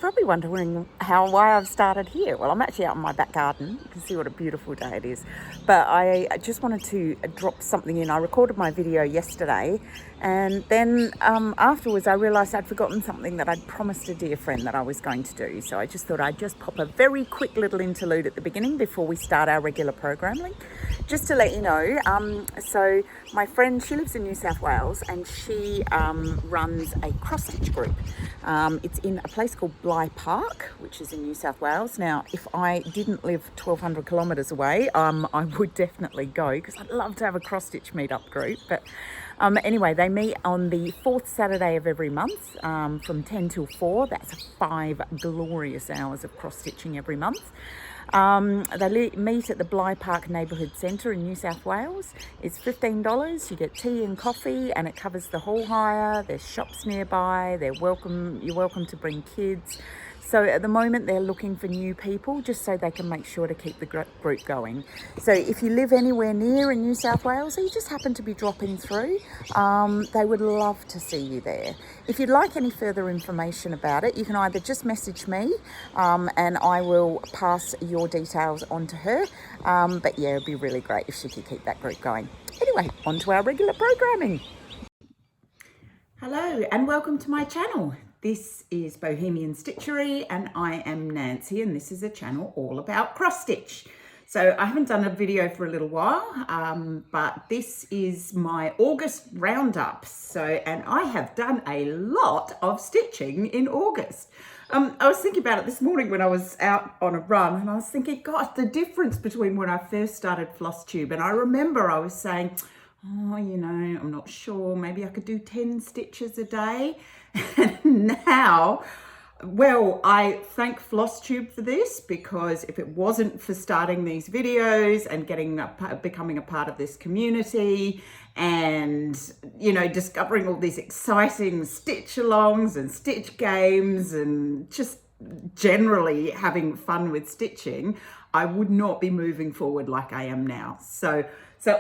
probably wondering why I've started here. Well, I'm actually out in my back garden. You can see what a beautiful day it is. But I just wanted to drop something in. I recorded my video yesterday, and then afterwards I realised I'd forgotten something that I'd promised a dear friend that I was going to do. So I just thought I'd just pop a very quick little interlude at the beginning before we start our regular programming, just to let you know. So my friend, she lives in New South Wales, and she runs a cross-stitch group. It's in a place called Bly Park, which is in New South Wales. Now, if I didn't live 1,200 kilometres away, I would definitely go, because I'd love to have a cross-stitch meetup group. But anyway, they meet on the fourth Saturday of every month from 10 till 4. That's 5 glorious hours of cross-stitching every month. They meet at the Bly Park Neighbourhood Centre in New South Wales. It's $15. You get tea and coffee, and it covers the hall hire. There's shops nearby. You're welcome to bring kids. So at the moment they're looking for new people, just so they can make sure to keep the group going. So if you live anywhere near in New South Wales, or you just happen to be dropping through, they would love to see you there. If you'd like any further information about it, you can either just message me and I will pass your details on to her. But yeah, it'd be really great if she could keep that group going. Anyway, on to our regular programming. Hello and welcome to my channel. This is Bohemian Stitchery, and I am Nancy, and this is a channel all about cross stitch. So I haven't done a video for a little while, but this is my August roundup. And I have done a lot of stitching in August. I was thinking about it this morning when I was out on a run, and I was thinking, gosh, the difference between when I first started FlossTube, and I remember I was saying, oh, I'm not sure, maybe I could do 10 stitches a day. And now, well, I thank FlossTube for this, because if it wasn't for starting these videos and becoming a part of this community and, discovering all these exciting stitch alongs and stitch games and just generally having fun with stitching, I would not be moving forward like I am now. So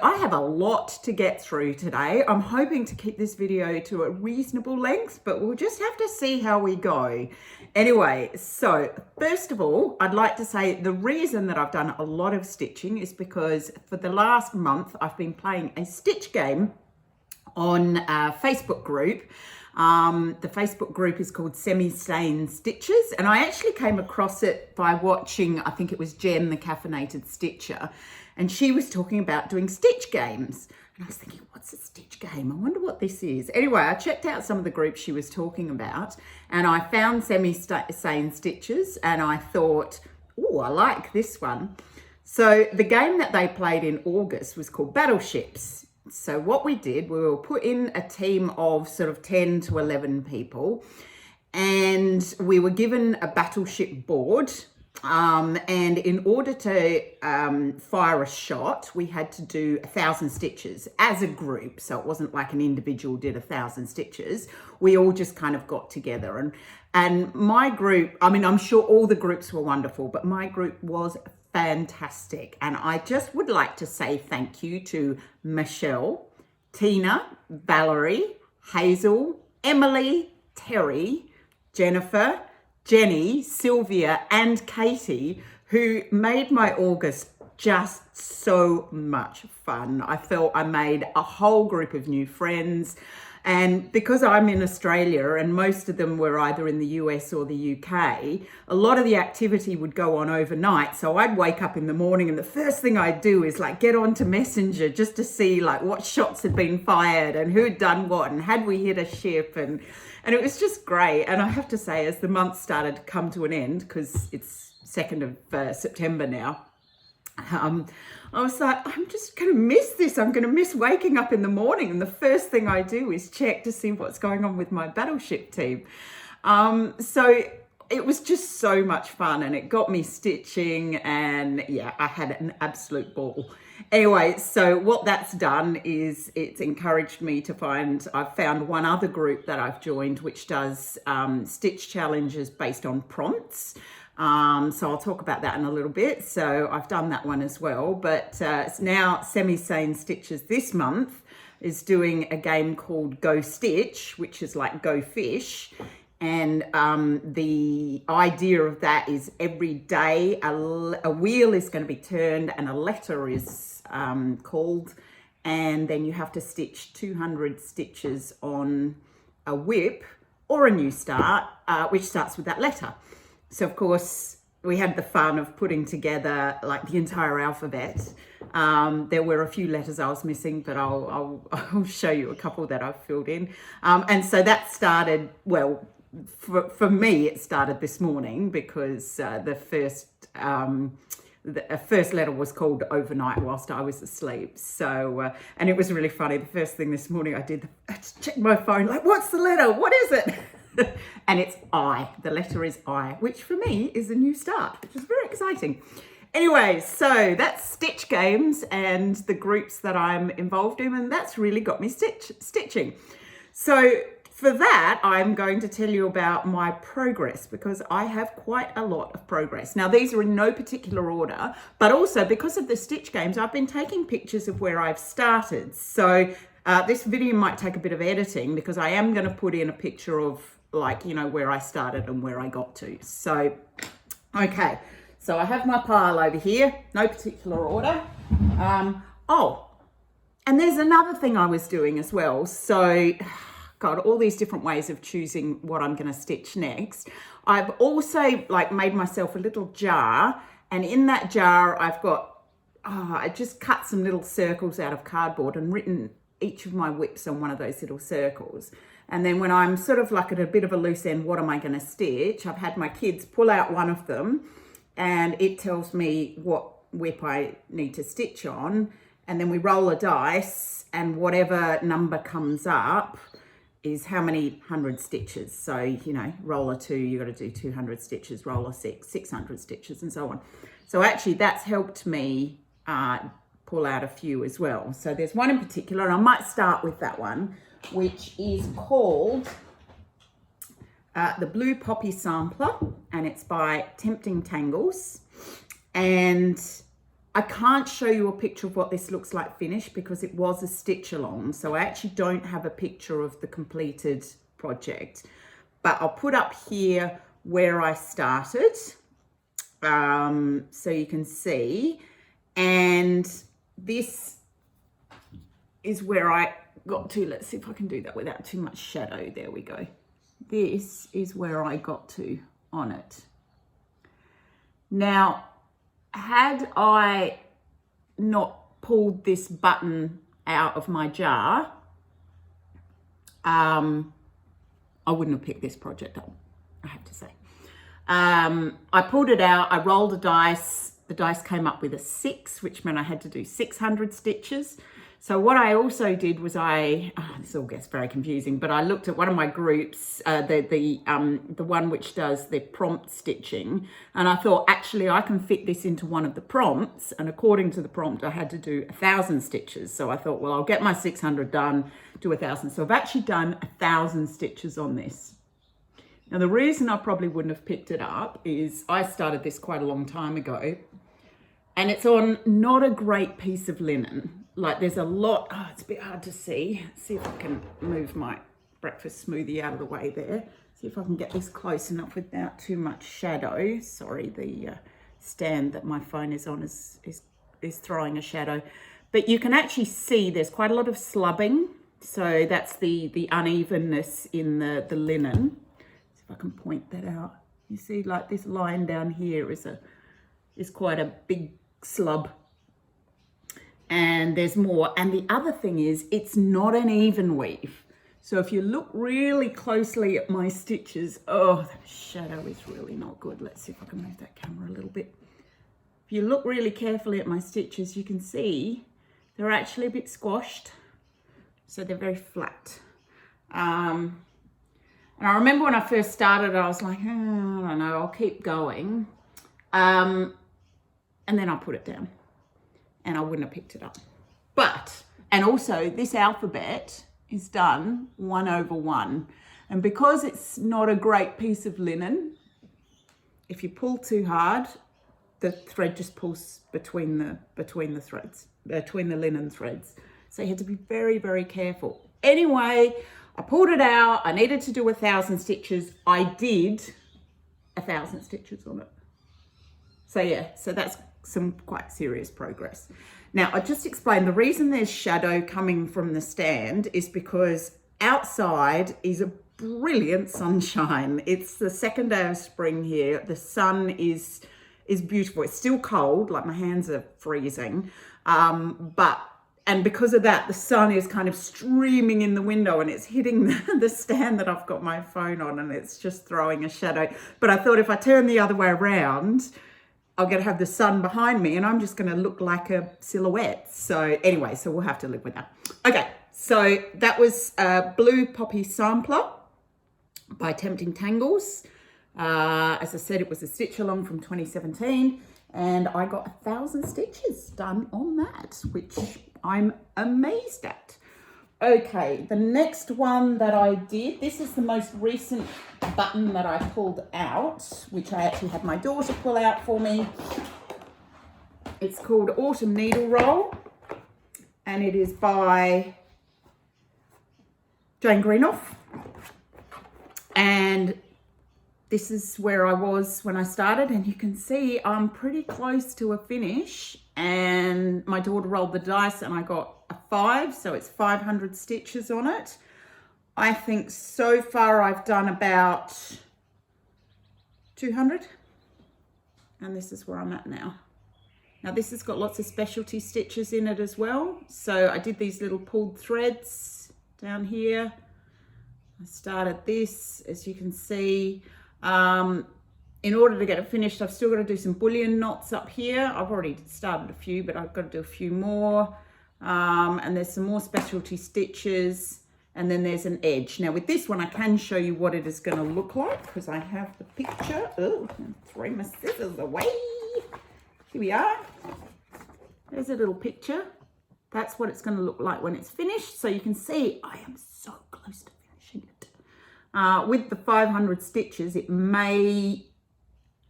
I have a lot to get through today. I'm hoping to keep this video to a reasonable length, but we'll just have to see how we go. Anyway, so first of all, I'd like to say the reason that I've done a lot of stitching is because for the last month, I've been playing a stitch game on a Facebook group. The Facebook group is called Semi-Sane Stitches, and I actually came across it by watching, I think it was Jen, the Caffeinated Stitcher, and she was talking about doing stitch games. And I was thinking, what's a stitch game? I wonder what this is. Anyway, I checked out some of the groups she was talking about, and I found Semi-Sane Stitches, and I thought, oh, I like this one. So the game that they played in August was called Battleships. So what we did, we were put in a team of sort of 10 to 11 people, and we were given a battleship board. And in order to fire a shot, we had to do 1,000 stitches as a group. So it wasn't like an individual did 1,000 stitches. We all just kind of got together. And my group, I mean, I'm sure all the groups were wonderful, but my group was fantastic. And I just would like to say thank you to Michelle, Tina, Valerie, Hazel, Emily, Terry, Jennifer, Jenny, Sylvia, and Katie, who made my August just so much fun. I felt I made a whole group of new friends. And because I'm in Australia and most of them were either in the US or the UK, a lot of the activity would go on overnight. So I'd wake up in the morning and the first thing I'd do is get onto Messenger just to see what shots had been fired and who had done what and had we hit a ship. And it was just great. And I have to say, as the month started to come to an end, because it's 2nd of September now, I was like, I'm just going to miss this. I'm going to miss waking up in the morning, and the first thing I do is check to see what's going on with my battleship team. So it was just so much fun, and it got me stitching, and yeah, I had an absolute ball. Anyway, so what that's done is it's encouraged me to I've found one other group that I've joined, which does stitch challenges based on prompts. So I'll talk about that in a little bit. So I've done that one as well, but it's now Semi-Sane Stitches this month is doing a game called Go Stitch, which is like Go Fish. And the idea of that is every day a wheel is going to be turned and a letter is called, and then you have to stitch 200 stitches on a whip or a new start, which starts with that letter. So of course we had the fun of putting together like the entire alphabet. There were a few letters I was missing, but I'll show you a couple that I've filled in. And so that started, well, for me, it started this morning because the first letter was called overnight whilst I was asleep. So, and it was really funny. The first thing this morning I did, I just checked my phone, like, what's the letter? What is it? And it's I. The letter is I, which for me is a new start, which is very exciting. Anyway, so that's Stitch Games and the groups that I'm involved in, and that's really got me stitching. So for that, I'm going to tell you about my progress because I have quite a lot of progress. Now, these are in no particular order, but also because of the Stitch Games, I've been taking pictures of where I've started. So this video might take a bit of editing because I am going to put in a picture of, like, you know, where I started and where I got to. So, okay. So I have my pile over here, no particular order. Oh, and there's another thing I was doing as well. So, God, all these different ways of choosing what I'm going to stitch next. I've also like made myself a little jar, and in that jar I've got, I just cut some little circles out of cardboard and written each of my whips on one of those little circles. And then when I'm sort of like at a bit of a loose end, what am I going to stitch? I've had my kids pull out one of them and it tells me what whip I need to stitch on. And then we roll a dice and whatever number comes up is how many 100 stitches. So, you know, roll a 2, you got to do 200 stitches, roll a 6, 600 stitches and so on. So actually that's helped me pull out a few as well. So there's one in particular, and I might start with that one, which is called the Blue Poppy Sampler, and it's by Tempting Tangles. And I can't show you a picture of what this looks like finished because it was a stitch along. So I actually don't have a picture of the completed project, but I'll put up here where I started so you can see. And this is where I got to. Let's see if I can do that without too much shadow. There we go. This is where I got to on it. Now, had I not pulled this button out of my jar, I wouldn't have picked this project up, I have to say. I pulled it out, I rolled a dice. The dice came up with a 6, which meant I had to do 600 stitches. So what I also did was this all gets very confusing, but I looked at one of my groups, the one which does the prompt stitching, and I thought, actually, I can fit this into one of the prompts, and according to the prompt, I had to do 1,000 stitches. So I thought, well, I'll get my 600 done, do 1,000. So I've actually done 1,000 stitches on this. Now, the reason I probably wouldn't have picked it up is I started this quite a long time ago, and it's on not a great piece of linen. Like there's a lot, it's a bit hard to see. Let's see if I can move my breakfast smoothie out of the way there. See if I can get this close enough without too much shadow. Sorry, the stand that my phone is on is throwing a shadow. But you can actually see there's quite a lot of slubbing. So that's the unevenness in the linen. See if I can point that out. You see like this line down here is quite a big slub. And there's more. And the other thing is it's not an even weave. So if you look really closely at my stitches, oh, the shadow is really not good. Let's see if I can move that camera a little bit. If you look really carefully at my stitches, you can see they're actually a bit squashed. So they're very flat. And I remember when I first started, I was like, I don't know, I'll keep going. And then I put it down. And I wouldn't have picked it up. And also this alphabet is done 1 over 1. And because it's not a great piece of linen, if you pull too hard, the thread just pulls between the threads, between the linen threads. So you have to be very, very careful. Anyway, I pulled it out. I needed to do 1,000 stitches. I did 1,000 stitches on it. So yeah, so that's some quite serious progress. Now, I just explained the reason there's shadow coming from the stand is because outside is a brilliant sunshine. It's the second day of spring here. The sun is beautiful. It's still cold, like my hands are freezing. And because of that, the sun is kind of streaming in the window and it's hitting the stand that I've got my phone on, and it's just throwing a shadow. But I thought if I turn the other way around, I'm going to have the sun behind me and I'm just going to look like a silhouette. So anyway, so we'll have to live with that. Okay, so that was Blue Poppy Sampler by Tempting Tangles. As I said, it was a stitch along from 2017 and I got 1,000 stitches done on that, which I'm amazed at. Okay, the next one that I did, this is the most recent button that I pulled out, which I actually had my daughter pull out for me. It's called Autumn Needle Roll, and it is by Jane Greenough. And this is where I was when I started, and you can see I'm pretty close to a finish, and my daughter rolled the dice and I got a 5, so it's 500 stitches on it. I think so far I've done about 200, and this is where I'm at now. Now this has got lots of specialty stitches in it as well. So I did these little pulled threads down here. I started this, as you can see. In order to get it finished, I've still got to do some bullion knots up here. I've already started a few, but I've got to do a few more. And there's some more specialty stitches, and then there's an edge. Now with this one, I can show you what it is going to look like because I have the picture. Oh, throw my scissors away. Here we are. There's a little picture. That's what it's going to look like when it's finished. So you can see I am so close to finishing it. With the 500 stitches, it may,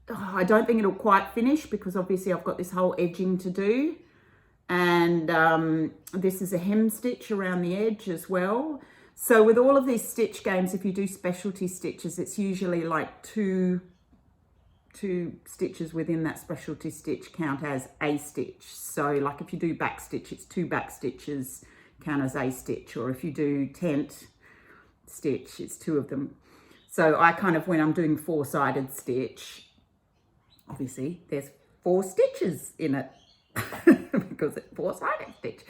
I don't think it'll quite finish because obviously I've got this whole edging to do. And this is a hem stitch around the edge as well. So with all of these stitch games, if you do specialty stitches, it's usually like two stitches within that specialty stitch count as a stitch. So like if you do back stitch, it's 2 back stitches count as a stitch, or if you do tent stitch, it's 2 of them. So I kind of, when I'm doing 4-sided stitch, obviously there's 4 stitches in it because it's 4-sided stitch,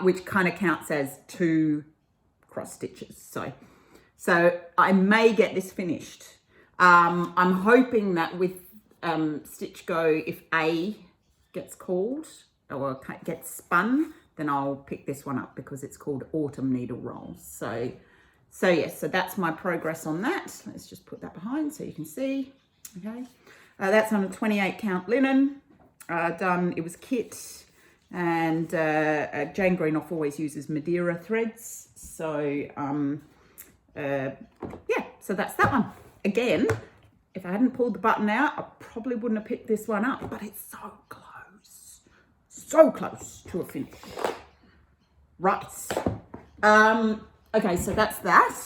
which kind of counts as 2 cross stitches. So I may get this finished. I'm hoping that with Stitch Go, if A gets called or gets spun, then I'll pick this one up because it's called Autumn Needle Roll. So yes, so that's my progress on that. Let's just put that behind so you can see. Okay, that's on a 28 count linen. Done. It was kit, and Jane Greenough always uses Madeira threads. So yeah, so that's that one. Again, if I hadn't pulled the button out, I probably wouldn't have picked this one up, but it's so close to a finish. Right. Okay, so that's that.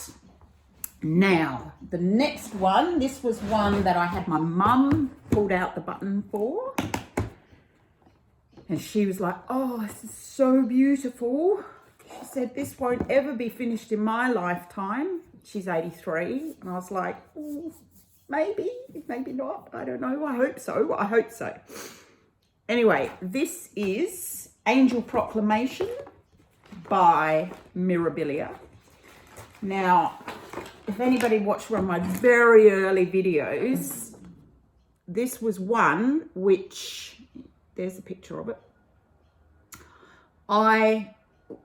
Now, the next one, this was one that I had my mum pulled out the button for. And she was like, oh, this is so beautiful. She said, this won't ever be finished in my lifetime. She's 83. And I was like, oh, maybe not. I don't know. I hope so. Anyway, this is Angel Proclamation by Mirabilia. Now, if anybody watched one of my very early videos, this was one which, there's a picture of it. I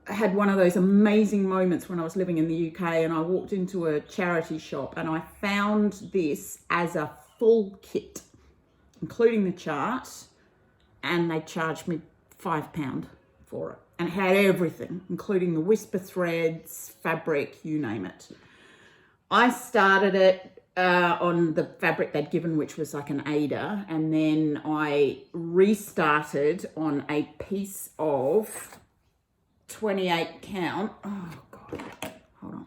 had one of those amazing moments when I was living in the UK and I walked into a charity shop and I found this as a full kit, including the chart, and they charged me £5 for it. And it had everything, including the whisper threads, fabric, you name it. I started it on the fabric they'd given, which was like an Ada, and then I restarted on a piece of 28 count. Oh God, hold on.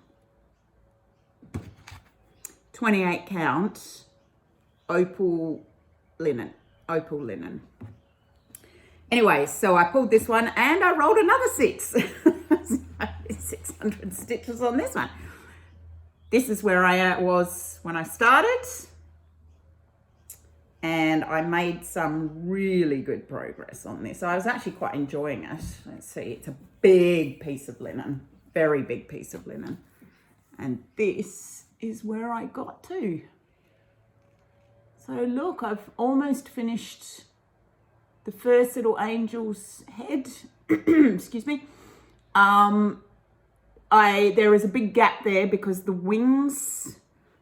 28 count opal linen. Anyway, so I pulled this one and I rolled another 6. 600 stitches on this one. This is where I was when I started, and I made some really good progress on this. I was actually quite enjoying it. Let's see, it's a big piece of linen, very big piece of linen. And this is where I got to. So look, I've almost finished the first little angel's head. Excuse me. There is a big gap there because the wings,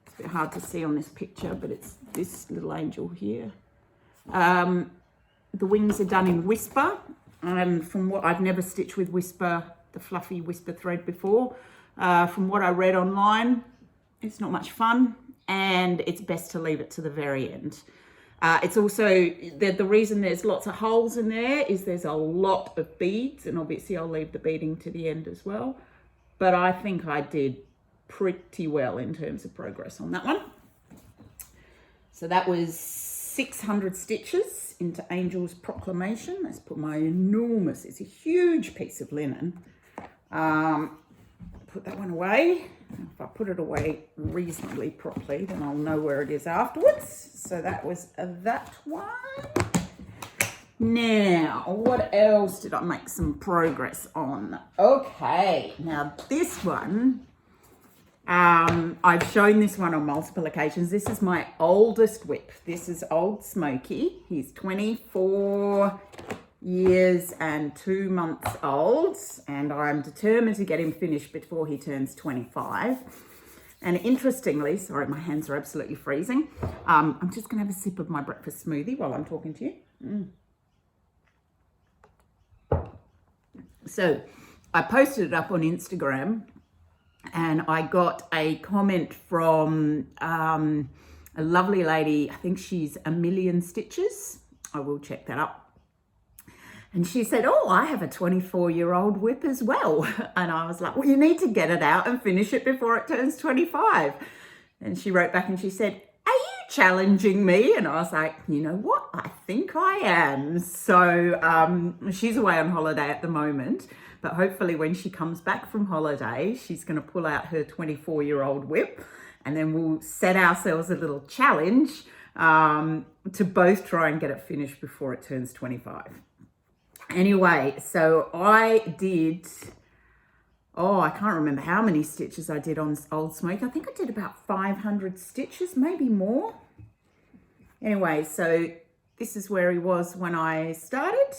it's a bit hard to see on this picture, but it's this little angel here. The wings are done in Whisper, and from what I've never stitched with Whisper, the fluffy Whisper thread before. From what I read online, it's not much fun, and it's best to leave it to the very end. It's also, the reason there's lots of holes in there is there's a lot of beads, and obviously I'll leave the beading to the end as well. But I think I did pretty well in terms of progress on that one. So that was 600 stitches into Angel's Proclamation. Let's put my enormous, it's a huge piece of linen. Put that one away. If I put it away reasonably properly, then I'll know where it is afterwards. So that was that one. Now, what else did I make some progress on? Okay, now this one, I've shown this one on multiple occasions. This is my oldest whip. This is Old Smoky. He's 24 years and 2 months old, and I'm determined to get him finished before he turns 25. And interestingly, sorry, my hands are absolutely freezing. I'm just gonna have a sip of my breakfast smoothie while I'm talking to you. So I posted it up on Instagram, and I got a comment from a lovely lady. I think she's A Million Stitches. I will check that up. And she said, oh, I have a 24-year-old whip as well. And I was like, well, you need to get it out and finish it before it turns 25. And she wrote back and she said, are you challenging me? And I was like, you know what? I think I am. So she's away on holiday at the moment, but hopefully when she comes back from holiday, she's going to pull out her 24-year-old whip, and then we'll set ourselves a little challenge to both try and get it finished before it turns 25. Anyway, so I did, I can't remember how many stitches I did on Old Smoke. I think I did about 500 stitches, maybe more. Anyway, so this is where he was when I started.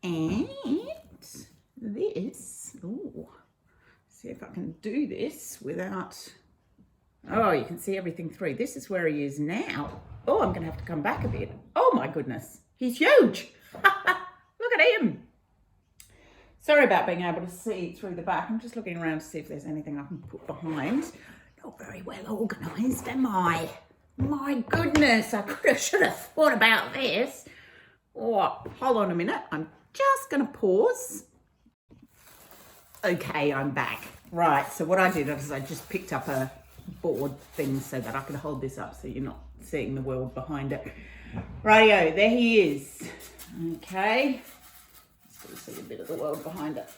And this, see if I can do this without, you can see everything through. This is where he is now. Oh, I'm going to have to come back a bit. Oh my goodness, he's huge. Look at him. Sorry about being able to see through the back. I'm just looking around to see if there's anything I can put behind. Not very well organised, am I? My goodness, I should have thought about this. Oh, hold on a minute. I'm just going to pause. Okay, I'm back. Right, so what I did is I just picked up a board thing so that I could hold this up so you're not seeing the world behind it. Rightio, there he is. Okay. Still see a bit of the world behind it.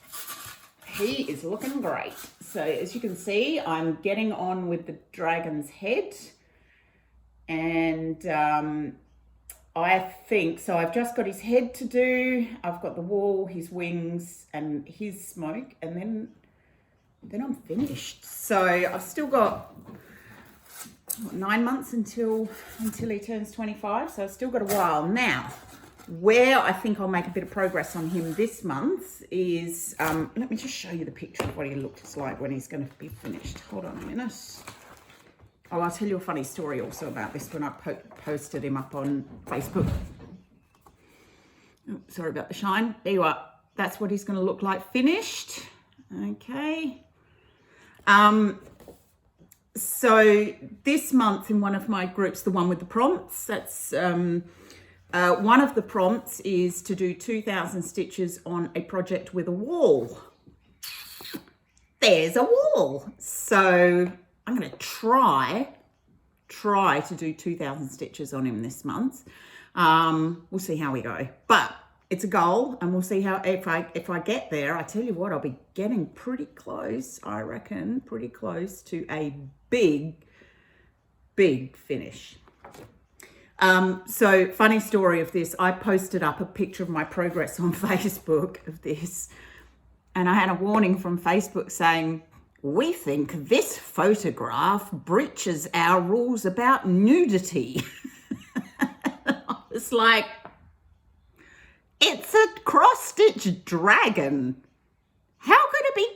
He is looking great. So as you can see, I'm getting on with the dragon's head. And I think, so I've just got his head to do. I've got the wall, his wings, and his smoke. And then I'm finished. So I've still got 9 months until he turns 25. So I've still got a while. Now, where I think I'll make a bit of progress on him this month is, let me just show you the picture of what he looks like when he's going to be finished. Hold on a minute. Oh, I'll tell you a funny story also about this when I posted him up on Facebook. Oh, sorry about the shine. There you are. That's what he's going to look like finished. Okay. So this month in one of my groups, the one with the prompts, that's one of the prompts is to do 2,000 stitches on a project with a wall. There's a wall. So I'm going to try to do 2,000 stitches on him this month. We'll see how we go, but it's a goal, and we'll see how, if I get there. I tell you what, I'll be getting pretty close, I reckon, pretty close to a big finish. So funny story of this, I posted up a picture of my progress on Facebook of this, and I had a warning from Facebook saying, we think this photograph breaches our rules about nudity. I was like, it's a cross-stitch dragon. How could it be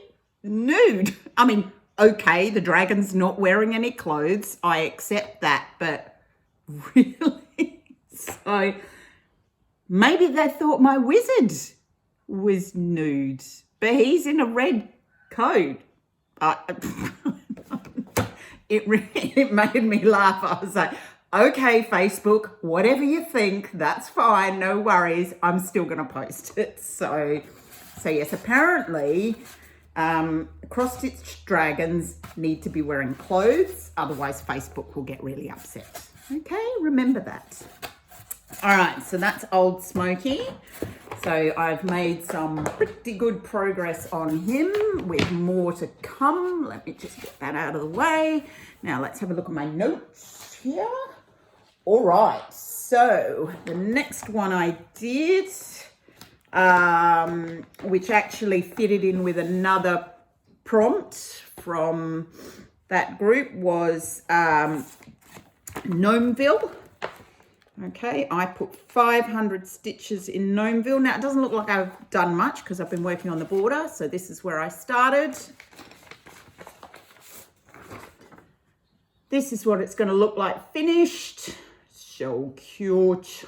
nude? I mean, okay, the dragon's not wearing any clothes. I accept that, but really? So maybe they thought my wizard was nude, but he's in a red coat. It made me laugh. I was like, okay, Facebook, whatever you think, that's fine, no worries. I'm still going to post it. So yes, apparently cross-stitch dragons need to be wearing clothes, otherwise Facebook will get really upset. Okay, remember that. All right, so that's Old Smoky. So I've made some pretty good progress on him with more to come. Let me just get that out of the way. Now let's have a look at my notes here. All right, so the next one I did, which actually fitted in with another prompt from that group, was Gnomeville. Okay, I put 500 stitches in Gnomeville. Now, it doesn't look like I've done much because I've been working on the border. So this is where I started. This is what it's going to look like finished. So cute.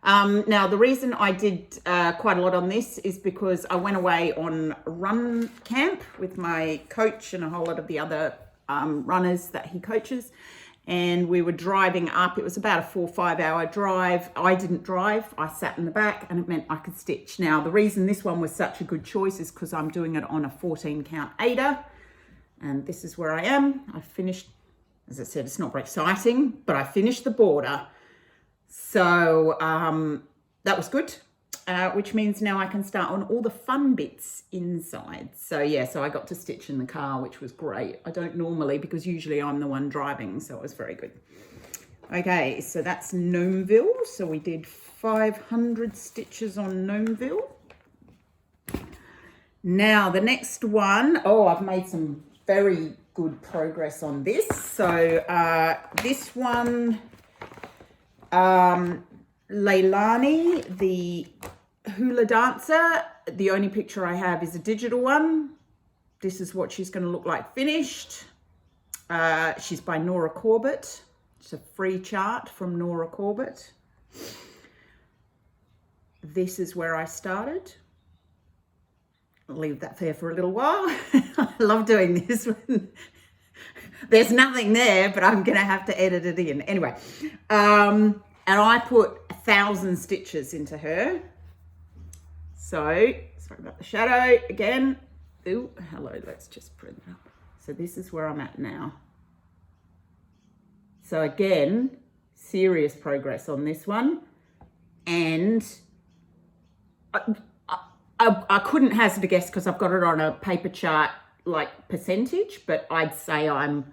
Now, the reason I did quite a lot on this is because I went away on run camp with my coach and a whole lot of the other runners that he coaches. And we were driving up. It was about a 4 or 5 hour drive. I didn't drive. I sat in the back, and it meant I could stitch. Now, the reason this one was such a good choice is because I'm doing it on a 14 count Ada. And this is where I am. I finished, as I said, it's not very exciting, but I finished the border. So that was good, which means now I can start on all the fun bits inside. So yeah, so I got to stitch in the car, which was great. I don't normally, because usually I'm the one driving, so it was very good. Okay, so that's Gnomeville. So we did 500 stitches on Gnomeville. Now the next one, oh, I've made some very good progress on this. So this one, Leilani, the hula dancer, the only picture I have is a digital one. This is what she's going to look like finished. She's by Nora Corbett. It's a free chart from Nora Corbett. This is where I started. I'll leave that there for a little while. I love doing this one. There's nothing there, but I'm going to have to edit it in. Anyway, and I put 1,000 stitches into her. So, sorry about the shadow again. Ooh, hello, let's just print it up. So this is where I'm at now. So again, serious progress on this one. And I couldn't hazard a guess because I've got it on a paper chart like percentage, but I'd say I'm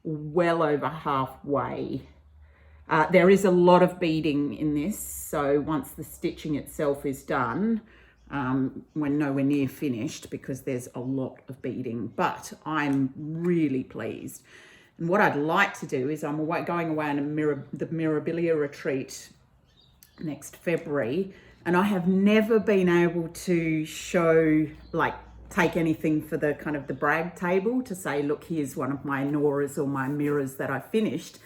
well over halfway. There is a lot of beading in this, so once the stitching itself is done, we're nowhere near finished because there's a lot of beading, but I'm really pleased. And what I'd like to do is I'm going away on the Mirabilia retreat next February, and I have never been able to show, like, take anything for the kind of the brag table to say, look, here's one of my Noras or my mirrors that I finished.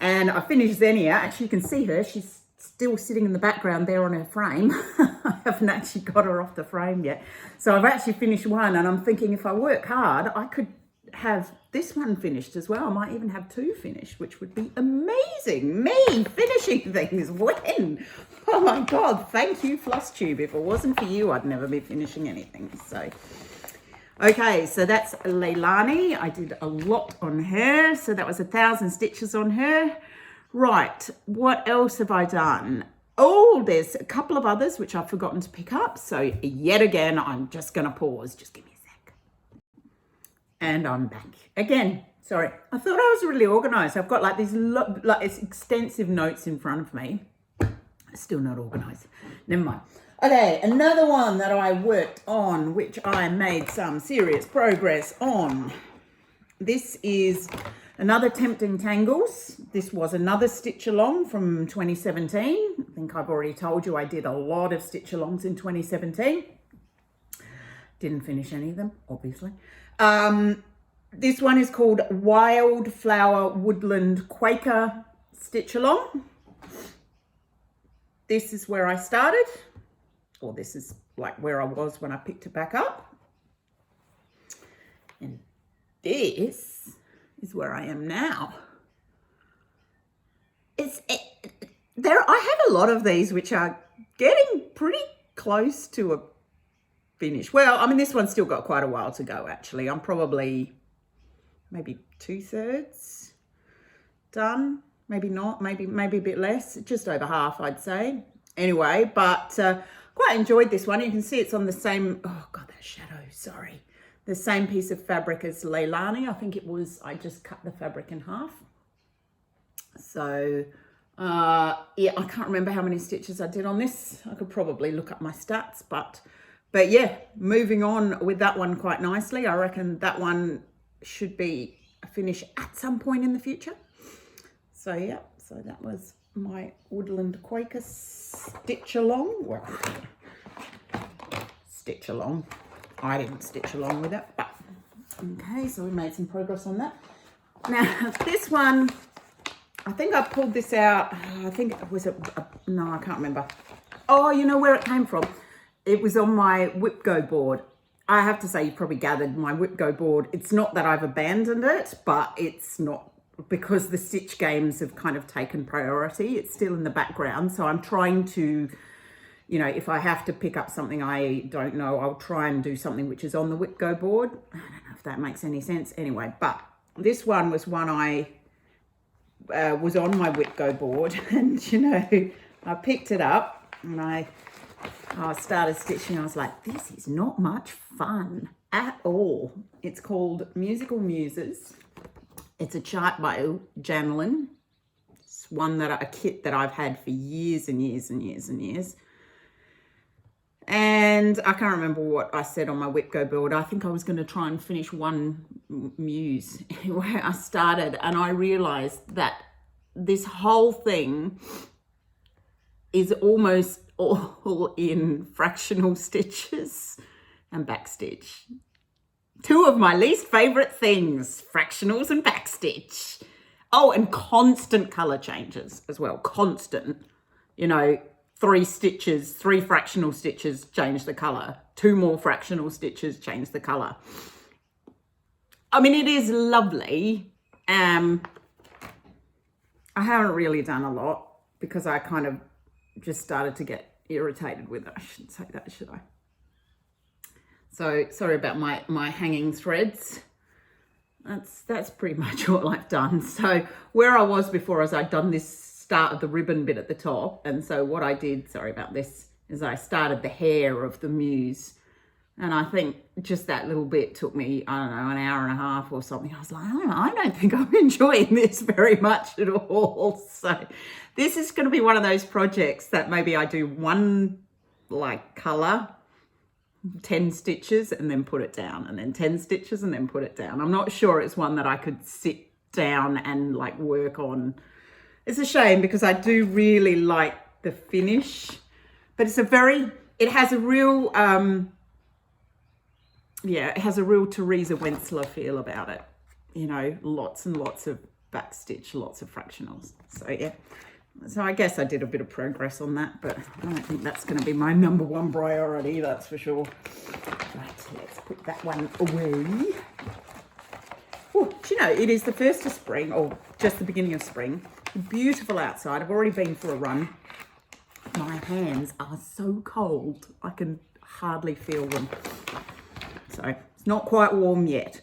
And I finished Xenia. Actually, you can see her. She's still sitting in the background there on her frame. I haven't actually got her off the frame yet. So I've actually finished one, and I'm thinking if I work hard, I could have this one finished as well. I might even have two finished, which would be amazing. Me finishing things. When? Oh my God. Thank you, FlossTube. If it wasn't for you, I'd never be finishing anything. So, Okay, so that's Leilani. I did a lot on her. So that was 1,000 stitches on her. Right, what else have I done? Oh, there's a couple of others which I've forgotten to pick up. So yet again, I'm just going to pause. Just give me a sec. And I'm back again. Sorry, I thought I was really organized. I've got like these extensive notes in front of me. Still not organized. Never mind. Okay, another one that I worked on, which I made some serious progress on. This is another Tempting Tangles. This was another stitch along from 2017. I think I've already told you I did a lot of stitch alongs in 2017. Didn't finish any of them, obviously. This one is called Wildflower Woodland Quaker Stitch Along. This is where I started, or this is like where I was when I picked it back up. And this is where I am now. I have a lot of these which are getting pretty close to a finish. Well, I mean, this one's still got quite a while to go, actually. I'm probably maybe 2/3 done. Maybe not, maybe a bit less, just over half, I'd say. Anyway, but quite enjoyed this one. You can see it's on the same, oh God, that shadow, sorry. The same piece of fabric as Leilani. I think it was, I just cut the fabric in half. So, yeah, I can't remember how many stitches I did on this. I could probably look up my stats, but yeah, moving on with that one quite nicely. I reckon that one should be a finish at some point in the future. So yeah, so that was my Woodland Quaker stitch along. Well, stitch along. I didn't stitch along with it, but okay, so we made some progress on that. Now this one, I think I pulled this out. I think it was no, I can't remember. Oh, you know where it came from? It was on my Whip Go board. I have to say, you probably gathered my Whip Go board. It's not that I've abandoned it, but it's not, because the stitch games have kind of taken priority. It's still in the background. So I'm trying to, you know, if I have to pick up something I don't know, I'll try and do something which is on the Whip Go board. I don't know if that makes any sense. Anyway, but this one was one I was on my Whip Go board, and, you know, I picked it up and I started stitching. I was like, this is not much fun at all. It's called Musical Muses. It's a chart by Janelin. It's a kit that I've had for years and years and years and years. And I can't remember what I said on my Whip Go board. I think I was going to try and finish one muse where I started, and I realized that this whole thing is almost all in fractional stitches and backstitch. Two of my least favorite things, fractionals and backstitch. Oh, and constant color changes as well. Constant, you know, 3 stitches, 3 fractional stitches, change the color. 2 more fractional stitches, change the color. I mean, it is lovely. I haven't really done a lot because I kind of just started to get irritated with it. I shouldn't say that, should I? So sorry about my hanging threads. That's pretty much all I've done. So where I was before is I'd done this start of the ribbon bit at the top. And so what I did, sorry about this, is I started the hair of the muse. And I think just that little bit took me, I don't know, an hour and a half or something. I was like, I don't think I'm enjoying this very much at all. So this is going to be one of those projects that maybe I do one like color, 10 stitches and then put it down, and then 10 stitches and then put it down. I'm not sure it's one that I could sit down and like work on. It's a shame because I do really like the finish, but it has a real, it has a real Teresa Wentzler feel about it. You know, lots and lots of backstitch, lots of fractionals. So yeah. So I guess I did a bit of progress on that, but I don't think that's going to be my number one priority, that's for sure. Right, let's put that one away. Oh, do you know, it is the 1st of spring, or just the beginning of spring. Beautiful outside. I've already been for a run. My hands are so cold. I can hardly feel them. So it's not quite warm yet.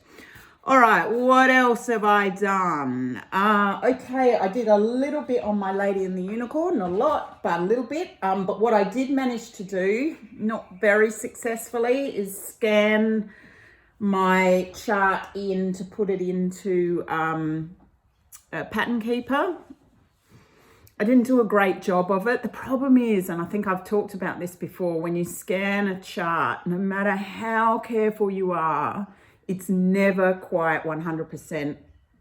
All right, what else have I done? Okay, I did a little bit on my Lady and the Unicorn, not a lot, but a little bit. But what I did manage to do, not very successfully, is scan my chart in to put it into a Pattern Keeper. I didn't do a great job of it. The problem is, and I think I've talked about this before, when you scan a chart, no matter how careful you are, it's never quite 100%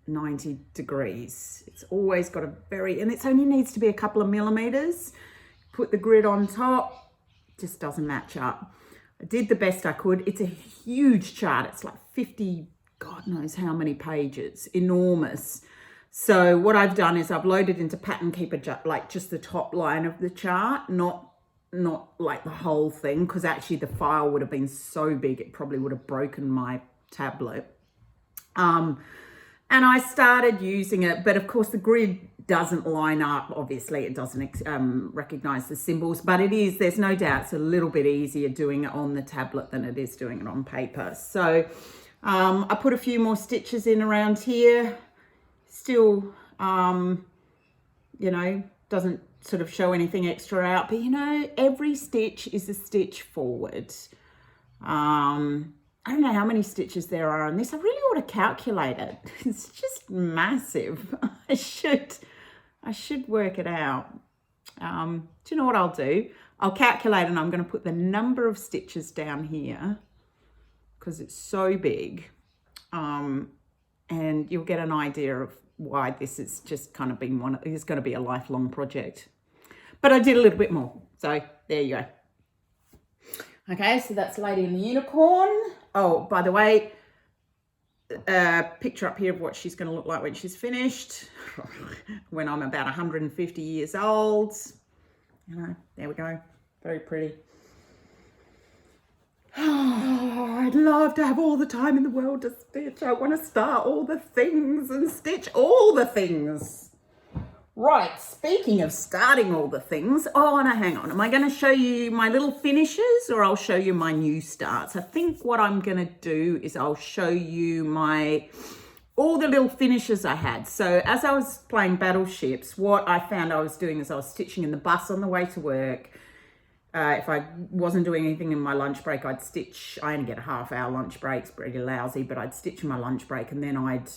90 degrees. It's always got a and it only needs to be a couple of millimeters. Put the grid on top, just doesn't match up. I did the best I could. It's a huge chart. It's like 50, God knows how many pages, enormous. So what I've done is I've loaded into Pattern Keeper, like just the top line of the chart, not like the whole thing, because actually the file would have been so big, it probably would have broken my tablet. And I started using it, but of course the grid doesn't line up. Obviously it doesn't recognize the symbols, but there's no doubt it's a little bit easier doing it on the tablet than it is doing it on paper. So I put a few more stitches in around here. Still, you know, doesn't sort of show anything extra out, but you know, every stitch is a stitch forward. I don't know how many stitches there are on this. I really ought to calculate it. It's just massive. I should work it out. Do you know what I'll do? I'll calculate, and I'm going to put the number of stitches down here because it's so big. And you'll get an idea of why this has just kind of been it's going to be a lifelong project. But I did a little bit more. So there you go. Okay, so that's Lady and the Unicorn. Oh, by the way, picture up here of what she's going to look like when she's finished. When I'm about 150 years old. You know, there we go. Very pretty. Oh, I'd love to have all the time in the world to stitch. I want to start all the things and stitch all the things. Right, speaking of starting all the things, oh no, hang on. Am I going to show you my little finishes or I'll show you my new starts? I think what I'm going to do is I'll show you all the little finishes I had. So as I was playing Battleships, what I found I was doing is I was stitching in the bus on the way to work. If I wasn't doing anything in my lunch break, I'd stitch. I only get a half-hour lunch break. It's pretty lousy, but I'd stitch in my lunch break and then I'd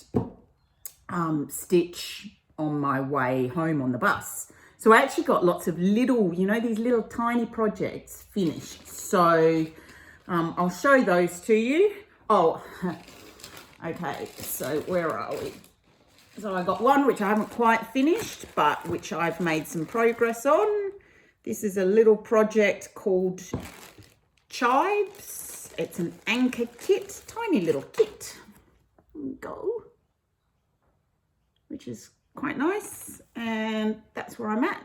stitch on my way home on the bus. So I actually got lots of little, you know, these little tiny projects finished. So I'll show those to you. Oh, okay, so where are we? So I got one which I haven't quite finished, but which I've made some progress on. This is a little project called Chives. It's an anchor kit, tiny little kit. There we go. Which is quite nice, and that's where I'm at.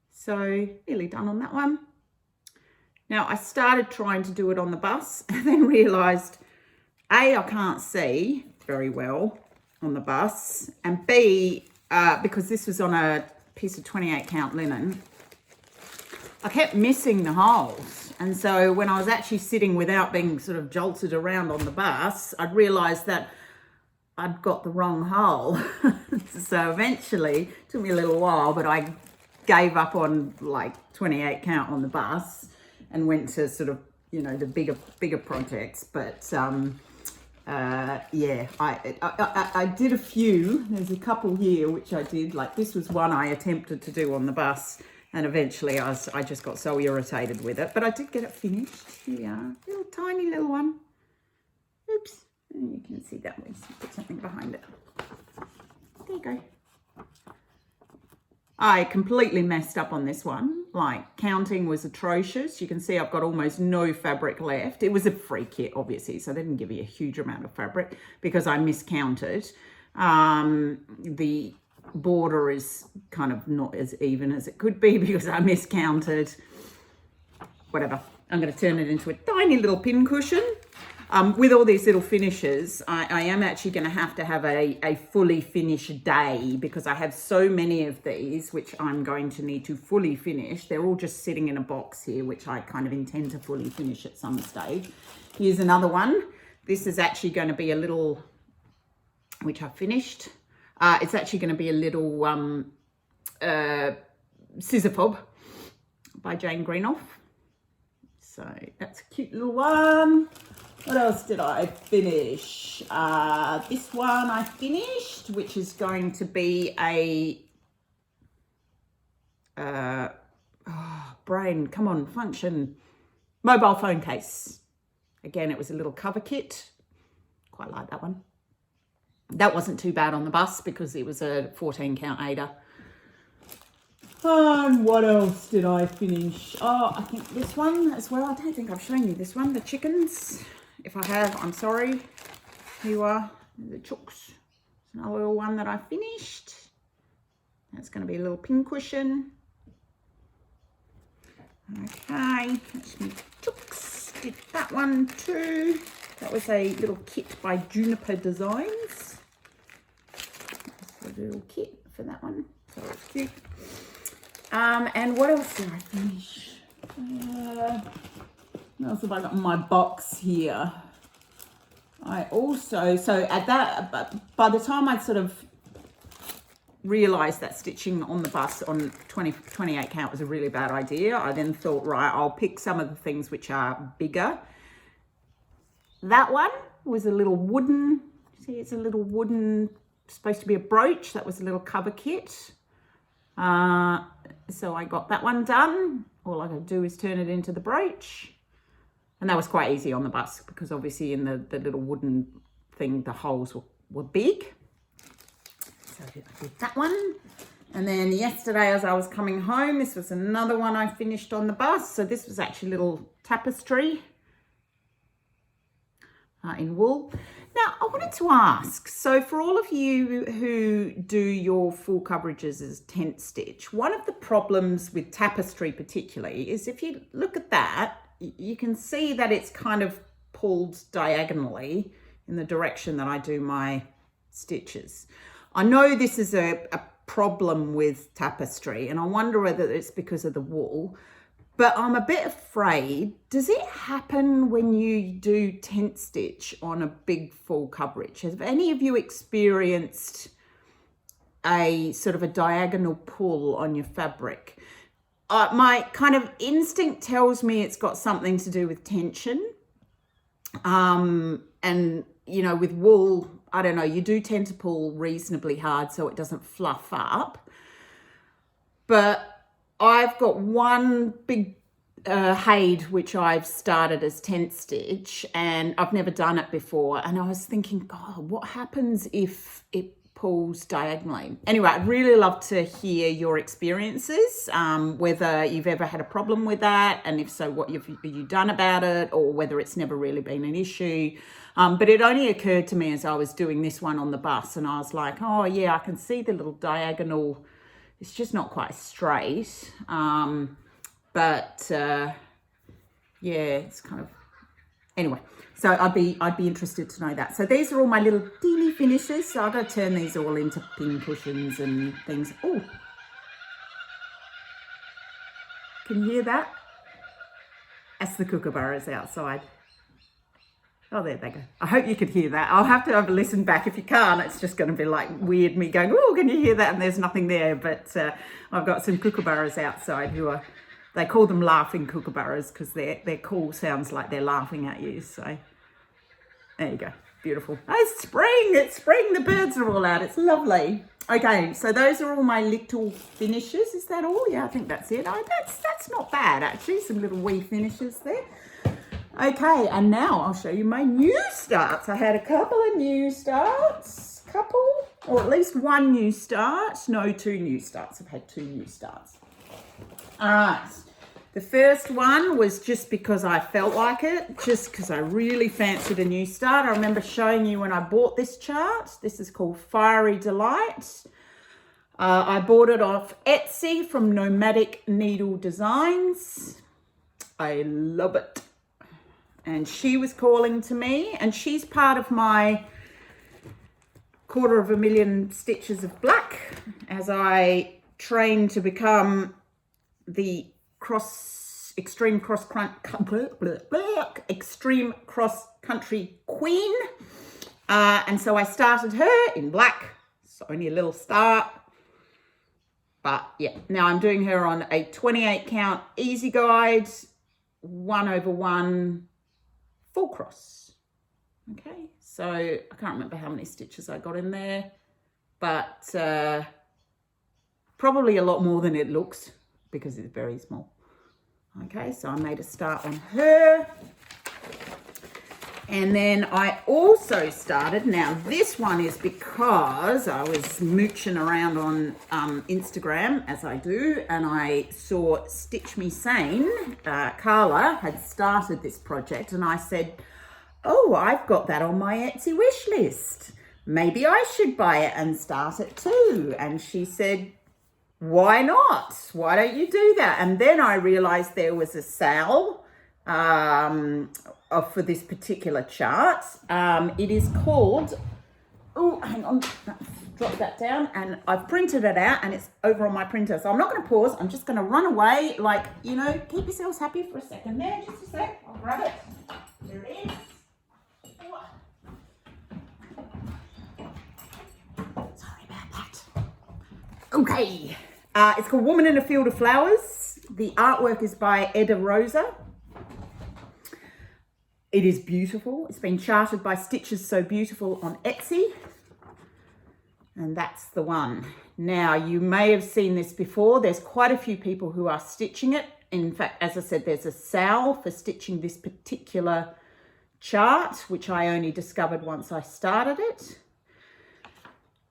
So nearly done on that one. Now I started trying to do it on the bus and then realized A, I can't see very well on the bus, and B, because this was on a piece of 28 count linen, I kept missing the holes. And so when I was actually sitting without being sort of jolted around on the bus, I'd realized that I'd got the wrong hole. So eventually, it took me a little while, but I gave up on like 28 count on the bus and went to sort of, you know, the bigger projects. But yeah, I did a few. There's a couple here which I did. Like this was one I attempted to do on the bus, and eventually I just got so irritated with it. But I did get it finished. Here we are, little tiny little one. Oops. And you can see that way, so put something behind it. There you go. I completely messed up on this one. Like, counting was atrocious. You can see I've got almost no fabric left. It was a free kit, obviously, so they didn't give you a huge amount of fabric because I miscounted. The border is kind of not as even as it could be because I miscounted. Whatever. I'm going to turn it into a tiny little pin cushion. with all these little finishes, I am actually going to have a fully finished day because I have so many of these, which I'm going to need to fully finish. They're all just sitting in a box here, which I kind of intend to fully finish at some stage. Here's another one. This is actually going to be a little, which I finished. It's actually going to be a little scissor fob by Jane Greenoff. So that's a cute little one. What else did I finish? This one I finished, which is going to be a brain, come on, function, mobile phone case. Again, it was a little cover kit. Quite like that one. That wasn't too bad on the bus because it was a 14 count Ada. And what else did I finish? Oh, I think this one as well. I don't think I've shown you this one, the chickens. If I have, I'm sorry. Here you are, the chooks. It's another little one that I finished. That's going to be a little pin cushion. Okay, that's my chooks. Did that one too. That was a little kit by Juniper Designs. That's a little kit for that one. So it's cute. And what else did I finish? What else have I got in my box here? I also, so at that, by the time I'd sort of realised that stitching on the bus on 28 count was a really bad idea, I then thought, right, I'll pick some of the things which are bigger. That one was a little wooden, see, it's a little wooden, supposed to be a brooch. That was a little cover kit. So I got that one done. All I got to do is turn it into the brooch. And that was quite easy on the bus because obviously in the little wooden thing, the holes were big. So I did that one. And then yesterday as I was coming home, this was another one I finished on the bus. So this was actually a little tapestry in wool. Now, I wanted to ask, so for all of you who do your full coverages as tent stitch, one of the problems with tapestry particularly is if you look at that, you can see that it's kind of pulled diagonally in the direction that I do my stitches. I know this is a problem with tapestry, and I wonder whether it's because of the wool, but I'm a bit afraid. Does it happen when you do tent stitch on a big full coverage? Have any of you experienced a sort of a diagonal pull on your fabric? My kind of instinct tells me it's got something to do with tension. And, you know, with wool, I don't know, you do tend to pull reasonably hard so it doesn't fluff up. But I've got one big Haid, which I've started as tent stitch, and I've never done it before. And I was thinking, God, what happens if it pulls diagonally? Anyway, I'd really love to hear your experiences, whether you've ever had a problem with that, and if so, what have you done about it, or whether it's never really been an issue. But it only occurred to me as I was doing this one on the bus, and I was like, oh yeah, I can see the little diagonal. It's just not quite straight. Yeah, it's kind of, anyway. So I'd be interested to know that. So these are all my little teeny finishes. So I've got to turn these all into pin cushions and things. Oh, can you hear that? That's the kookaburras outside. Oh, there they go. I hope you could hear that. I'll have to have a listen back. If you can't, it's just going to be like weird me going, oh, can you hear that? And there's nothing there. But I've got some kookaburras outside who are, they call them laughing kookaburras because their call sounds like they're laughing at you. So there you go. Beautiful. Oh, it's spring. It's spring. The birds are all out. It's lovely. Okay, so those are all my little finishes. Is that all? Yeah, I think that's it. Oh, that's not bad, actually. Some little wee finishes there. Okay, and now I'll show you my new starts. I had a couple of new starts, or at least one new start. No, 2 new starts. I've had 2 new starts. All right, the first one was just because I felt like it, just because I really fancied a new start. I remember showing you when I bought this chart. This is called Fiery Delight. I bought it off Etsy from Nomadic Needle Designs. I love it. and she was calling to me, and she's part of my 250,000 stitches of black as I train to become the extreme cross country queen. And so I started her in black. It's only a little start. But yeah, now I'm doing her on a 28 count easy guide, 1/1 full cross. Okay, so I can't remember how many stitches I got in there, but probably a lot more than it looks because it's very small. Okay, so I made a start on her. And then I also started, now this one is because I was mooching around on Instagram, as I do, and I saw Stitch Me Sane, Carla had started this project, and I said, oh, I've got that on my Etsy wish list. Maybe I should buy it and start it too. And she said, why not? Why don't you do that? And then I realized there was a sale for this particular chart. It is called, oh, hang on, drop that down, and I've printed it out and it's over on my printer. So I'm not going to pause. I'm just going to run away, like, you know, keep yourselves happy for a second there. Just a sec. I'll grab it. There it is. Sorry about that. Okay. It's called Woman in a Field of Flowers. The artwork is by Eda Rosa. It is beautiful. It's been charted by Stitches So Beautiful on Etsy. And that's the one. Now, you may have seen this before. There's quite a few people who are stitching it. In fact, as I said, there's a sale for stitching this particular chart, which I only discovered once I started it.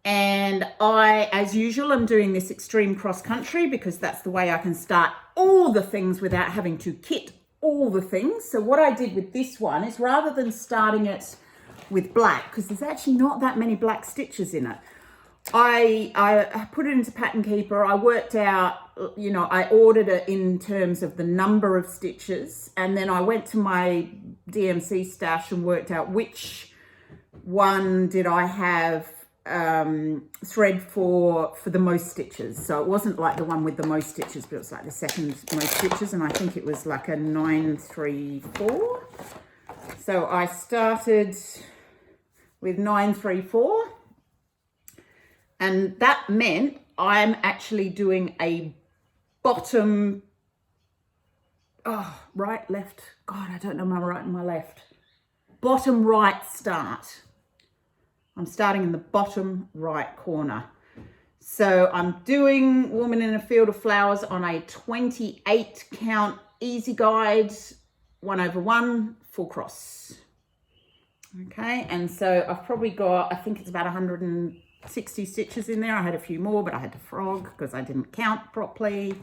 And I, as usual, am doing this extreme cross country because that's the way I can start all the things without having to kit all the things. So what I did with this one is, rather than starting it with black, because there's actually not that many black stitches in it, I put it into Pattern Keeper. I worked out, you know, I ordered it in terms of the number of stitches, and then I went to my DMC stash and worked out which one did I have thread for the most stitches. So it wasn't like the one with the most stitches, but it was like the second most stitches, and I think it was like a 934. So I started with 934, and that meant I'm actually doing a bottom, right, left, God, I don't know my right and my left, bottom right start. I'm starting in the bottom right corner. So I'm doing Woman in a Field of Flowers on a 28 count easy guide, 1/1 full cross. Okay, and so I've probably got, I think it's about 160 stitches in there. I had a few more, but I had to frog because I didn't count properly.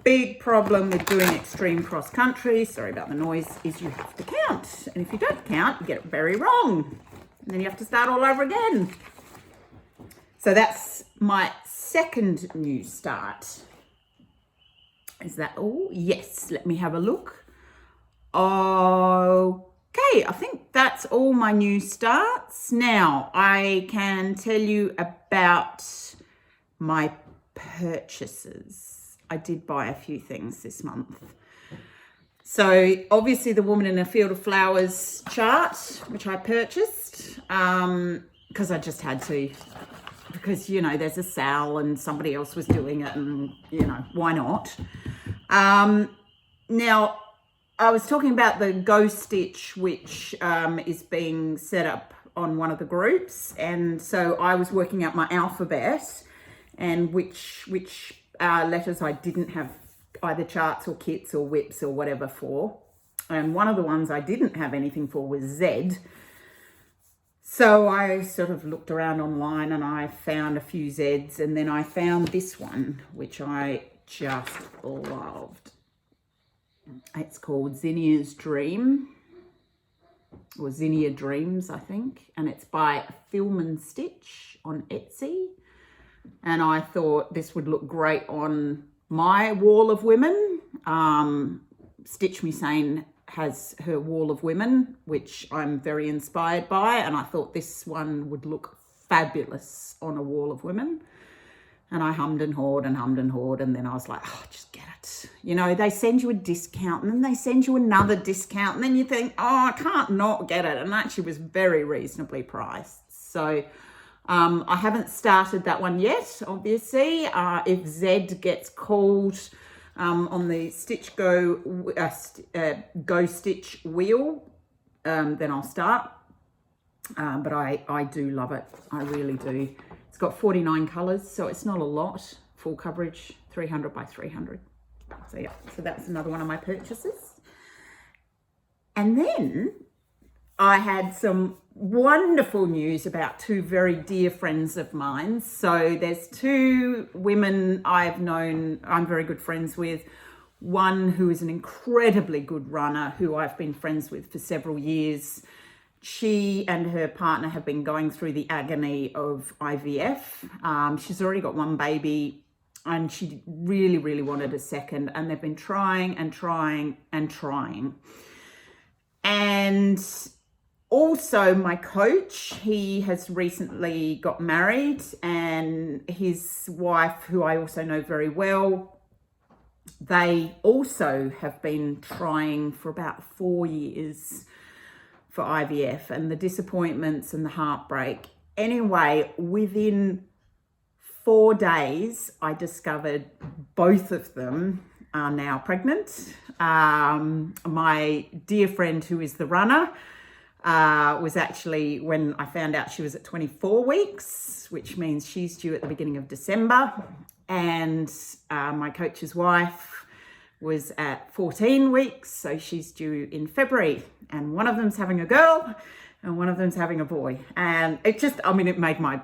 Big problem with doing extreme cross country, sorry about the noise, is you have to count. And if you don't count, you get it very wrong. And then you have to start all over again. So that's my second new start. Is that all? Yes, let me have a look. Okay, I think that's all my new starts. Now, I can tell you about my purchases. I did buy a few things this month. So obviously the Woman in a Field of Flowers chart, which I purchased because I just had to, because, you know, there's a sale and somebody else was doing it, and, you know, why not? Now, I was talking about the Go Stitch, which is being set up on one of the groups. And so I was working out my alphabet and which letters I didn't have either charts or kits or whips or whatever for. And one of the ones I didn't have anything for was Z. So I sort of looked around online and I found a few Zs, and then I found this one, which I just loved. It's called Zinnia's Dream, or Zinnia Dreams, I think. And it's by Film and Stitch on Etsy. And I thought this would look great on my wall of women. Stitch Me Sane has her wall of women, which I'm very inspired by, and I thought this one would look fabulous on a wall of women. And I hummed and hawed, and then I was like, oh, just get it. You know, they send you a discount, and then they send you another discount, and then you think, oh, I can't not get it. And actually was very reasonably priced. So I haven't started that one yet, obviously. If Zed gets called on the Stitch Go Stitch wheel, then I'll start. But I do love it. I really do. It's got 49 colours, so it's not a lot. Full coverage, 300 by 300. So yeah, so that's another one of my purchases. And then I had some wonderful news about two very dear friends of mine. So there's two women I've known, I'm very good friends with. One who is an incredibly good runner who I've been friends with for several years. She and her partner have been going through the agony of IVF. She's already got one baby and she really, really wanted a second, and they've been trying and trying and trying. And also my coach, he has recently got married, and his wife, who I also know very well, they also have been trying for about 4 years for IVF, and the disappointments and the heartbreak. Anyway, within 4 days, I discovered both of them are now pregnant. My dear friend who is the runner was actually, when I found out, she was at 24 weeks, which means she's due at the beginning of December. And my coach's wife was at 14 weeks, so she's due in February. And one of them's having a girl and one of them's having a boy. And it just, I mean, it made my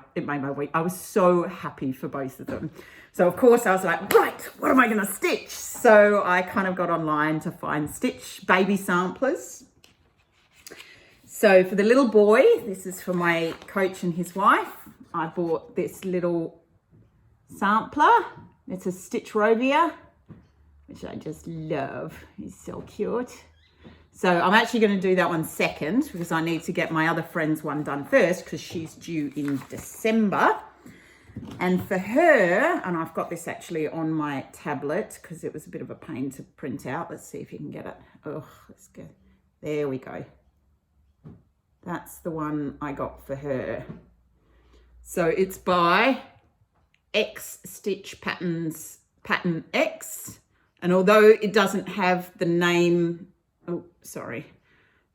week. I was so happy for both of them. So of course I was like, right, what am I going to stitch? So I kind of got online to find stitch baby samplers. So for the little boy, this is for my coach and his wife. I bought this little sampler. It's a Stitch Rovia, which I just love. He's so cute. So I'm actually going to do that one second because I need to get my other friend's one done first because she's due in December. And for her, and I've got this actually on my tablet because it was a bit of a pain to print out. Let's see if you can get it. Oh, let's go. There we go. That's the one I got for her. So it's by X Stitch Patterns, Pattern X. And although it doesn't have the name,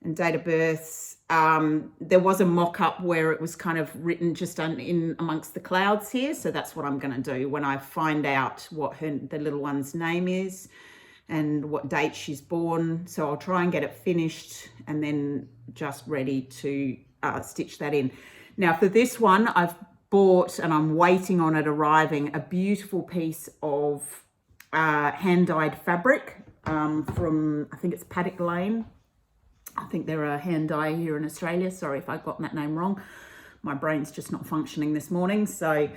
and date of births, there was a mock-up where it was kind of written just in amongst the clouds here. So that's what I'm going to do when I find out what the little one's name is and what date she's born. So I'll try and get it finished and then just ready to stitch that in. Now for this one, I've bought, and I'm waiting on it arriving, a beautiful piece of hand-dyed fabric from, I think it's Paddock Lane. I think they're a hand dye here in Australia. Sorry if I've gotten that name wrong. My brain's just not functioning this morning, so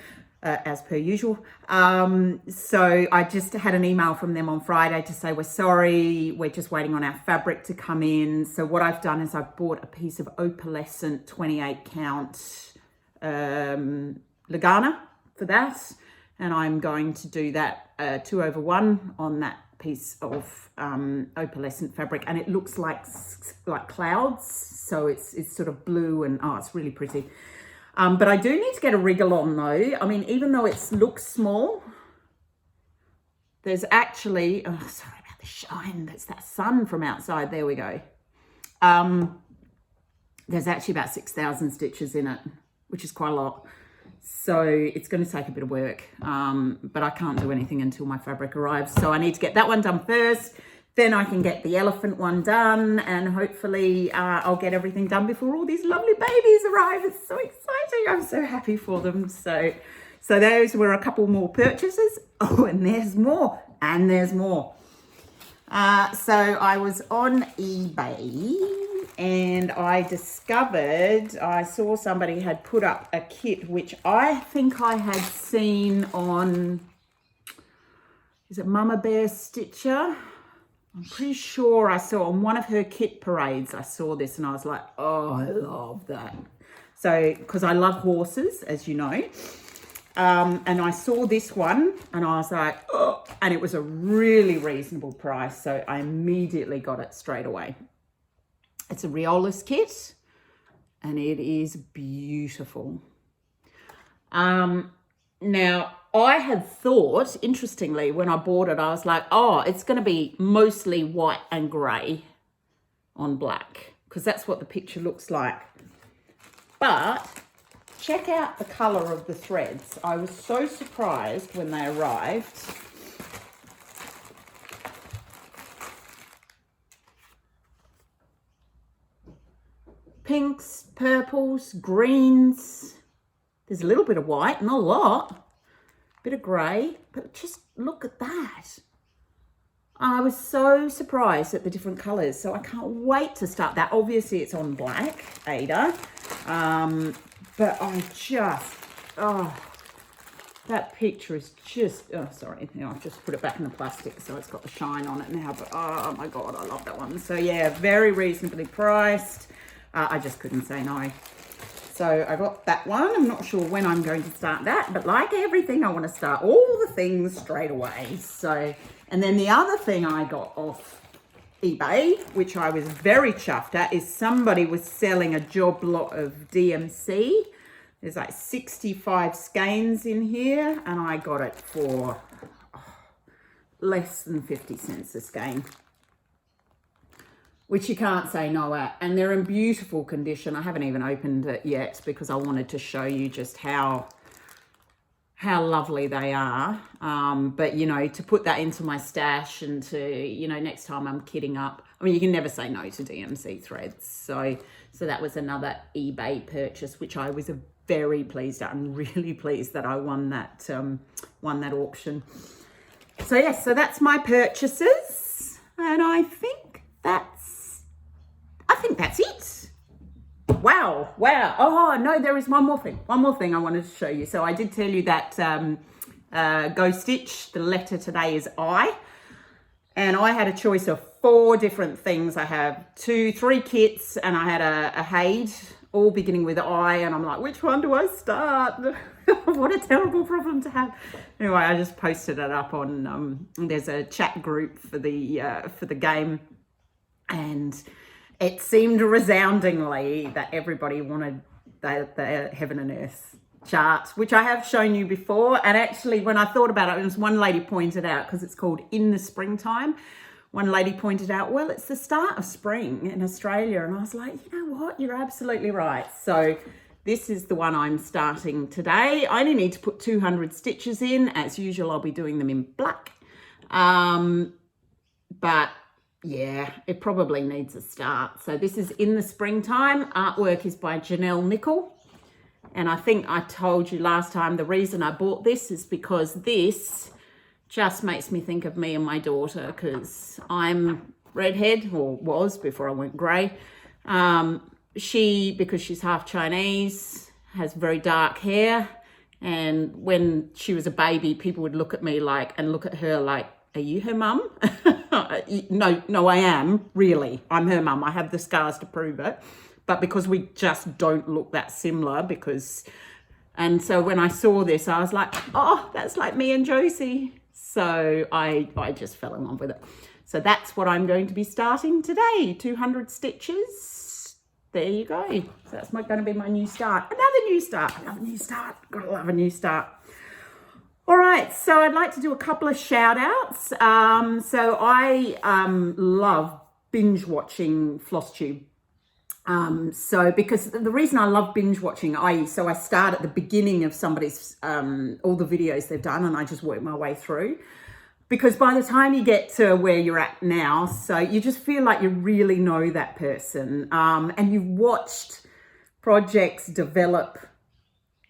as per usual. So I just had an email from them on Friday to say, we're sorry, we're just waiting on our fabric to come in. So what I've done is I've bought a piece of opalescent 28 count Lagana for that. And I'm going to do that 2/1 on that piece of opalescent fabric, and it looks like clouds, so it's sort of blue, and it's really pretty. But I do need to get a wriggle on though. I mean, even though it looks small, there's actually, oh sorry about the shine, that's that sun from outside, there we go. There's actually about 6,000 stitches in it, which is quite a lot. So it's going to take a bit of work, but I can't do anything until my fabric arrives. So I need to get that one done first. Then I can get the elephant one done, and hopefully I'll get everything done before all these lovely babies arrive. It's so exciting. I'm so happy for them. So those were a couple more purchases. Oh, and there's more, and there's more. So I was on eBay, and I saw somebody had put up a kit, which I think I had seen on, is it Mama Bear Stitcher? I'm pretty sure I saw on one of her kit parades, I saw this and I was like, oh, I love that. So, because I love horses, as you know. And I saw this one and I was like, oh, and it was a really reasonable price. So I immediately got it straight away. It's a Riolis kit and it is beautiful. Now, I had thought, interestingly, when I bought it, I was like, oh, it's going to be mostly white and grey on black because that's what the picture looks like. But check out the colour of the threads. I was so surprised when they arrived. Pinks, purples, greens. There's a little bit of white, not a lot. Bit of grey, but just look at that. I was so surprised at the different colours, so I can't wait to start that. Obviously, it's on black, Ada, but I just, oh, that picture is just, oh, sorry, I've just put it back in the plastic, so it's got the shine on it now, but oh my God, I love that one. So yeah, very reasonably priced. I just couldn't say no. So I got that one. I'm not sure when I'm going to start that, but like everything, I want to start all the things straight away. So, and then the other thing I got off eBay, which I was very chuffed at, is somebody was selling a job lot of DMC. There's like 65 skeins in here, and I got it for less than 50 cents a skein, which you can't say no at. And they're in beautiful condition. I haven't even opened it yet because I wanted to show you just how lovely they are. But, you know, to put that into my stash and to, you know, next time I'm kitting up. I mean, you can never say no to DMC threads. So that was another eBay purchase, which I was very pleased at. I'm really pleased that I won that auction. So, yes, so that's my purchases. And I think that's it. Wow. Oh, no, there is one more thing I wanted to show you. So I did tell you that Go Stitch, the letter today is I. And I had a choice of 4 different things. I have 3 kits and I had a Haid, all beginning with I. And I'm like, which one do I start? What a terrible problem to have. Anyway, I just posted it up on, there's a chat group for the game. And it seemed resoundingly that everybody wanted the Heaven and Earth chart, which I have shown you before. And actually, when I thought about it, one lady pointed out, because it's called In the Springtime, one lady pointed out, well, it's the start of spring in Australia. And I was like, you know what? You're absolutely right. So this is the one I'm starting today. I only need to put 200 stitches in. As usual, I'll be doing them in black. But yeah, it probably needs a start. So this is In the Springtime. Artwork is by Janelle Nickel. And I think I told you last time the reason I bought this is because this just makes me think of me and my daughter, because I'm redhead, or was before I went grey. Because she's half Chinese, has very dark hair. And when she was a baby, people would look at me and look at her like, are you her mum? No, I am, really. I'm her mum. I have the scars to prove it. But because we just don't look that similar, and so when I saw this, I was like, oh, that's like me and Josie. So I just fell in love with it. So that's what I'm going to be starting today, 200 stitches. There you go. So that's going to be my new start. Another new start. Gotta love a new start. All right, so I'd like to do a couple of shout outs. So I love binge watching FlossTube. So because the reason I love binge watching, I start at the beginning of somebody's, all the videos they've done, and I just work my way through. Because by the time you get to where you're at now, so you just feel like you really know that person. And you've watched projects develop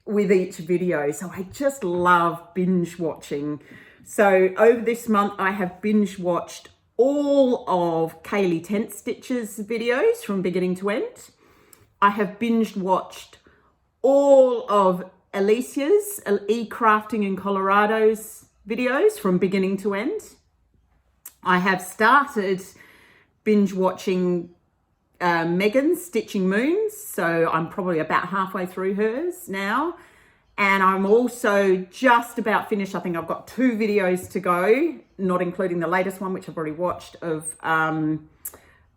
with each video. So I just love binge watching. So over this month, I have binge watched all of Kaylee Tent Stitch's videos from beginning to end. I have binge watched all of Alicia's E-Crafting in Colorado's videos from beginning to end. I have started binge watching Megan's Stitching Moons, so I'm probably about halfway through hers now. And I'm also just about finished. I think I've got 2 videos to go, not including the latest one, which I've already watched, of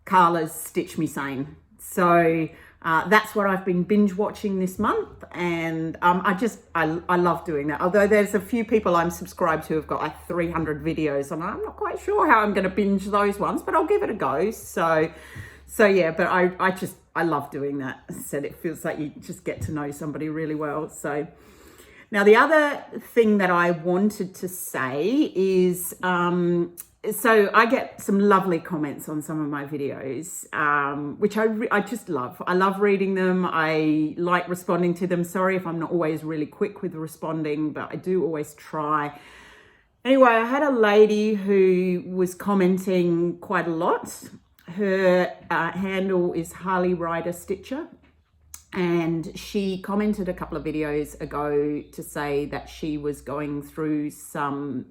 Carla's Stitch Me Sane. So that's what I've been binge watching this month, and I love doing that. Although there's a few people I'm subscribed to who've got like 300 videos, and I'm not quite sure how I'm going to binge those ones, but I'll give it a go. So yeah, but I love doing that. As I said, it feels like you just get to know somebody really well. So now the other thing that I wanted to say is, so I get some lovely comments on some of my videos, which I just love. I love reading them. I like responding to them. Sorry if I'm not always really quick with responding, but I do always try. Anyway, I had a lady who was commenting quite a lot. Her handle is Harley Rider Stitcher, and she commented a couple of videos ago to say that she was going through some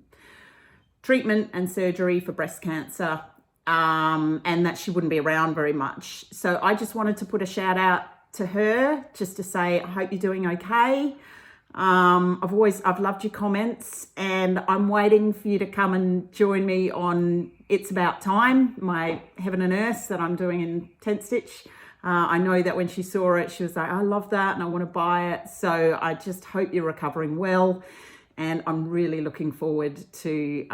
treatment and surgery for breast cancer, and that she wouldn't be around very much. So I just wanted to put a shout out to her just to say, I hope you're doing okay. I've loved your comments, and I'm waiting for you to come and join me on It's About Time, my Heaven and Earth that I'm doing in tent stitch. I know that when she saw it, she was like, I love that and I want to buy it. So I just hope you're recovering well. And I'm really looking forward to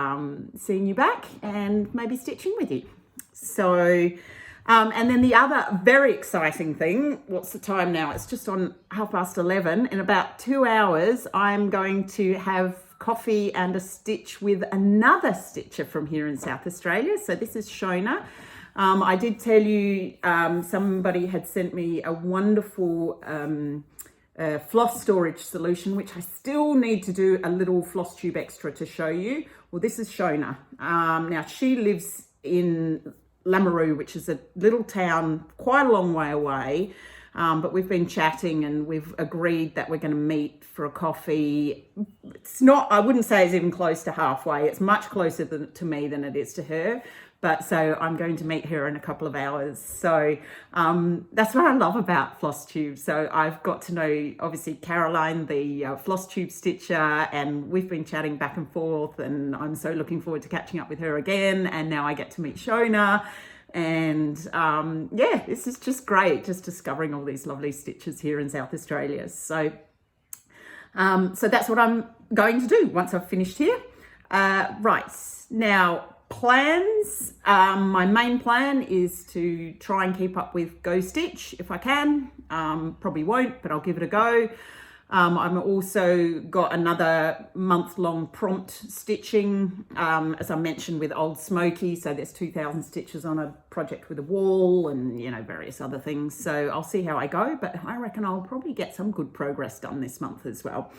seeing you back and maybe stitching with you. So, and then the other very exciting thing, what's the time now? It's just on 11:30. In about 2 hours, I'm going to have coffee and a stitch with another stitcher from here in South Australia. So this is Shona. I did tell you somebody had sent me a wonderful floss storage solution, which I still need to do a little FlossTube extra to show you. Well, this is Shona. Now she lives in Lamoureux, which is a little town quite a long way away, but we've been chatting and we've agreed that we're going to meet for a coffee. It's not, I wouldn't say it's even close to halfway. It's much closer to me than it is to her. But so I'm going to meet her in a couple of hours. So that's what I love about FlossTube. So I've got to know, obviously, Caroline, the FlossTube stitcher, and we've been chatting back and forth, and I'm so looking forward to catching up with her again. And now I get to meet Shona. And yeah, this is just great, just discovering all these lovely stitches here in South Australia. So, so that's what I'm going to do once I've finished here. Right, now, plans. My main plan is to try and keep up with Go Stitch if I can. Probably won't, but I'll give it a go. I'm also got another month-long prompt stitching, as I mentioned, with Old Smoky. So there's 2,000 stitches on a project with a wall and, you know, various other things. So I'll see how I go, but I reckon I'll probably get some good progress done this month as well.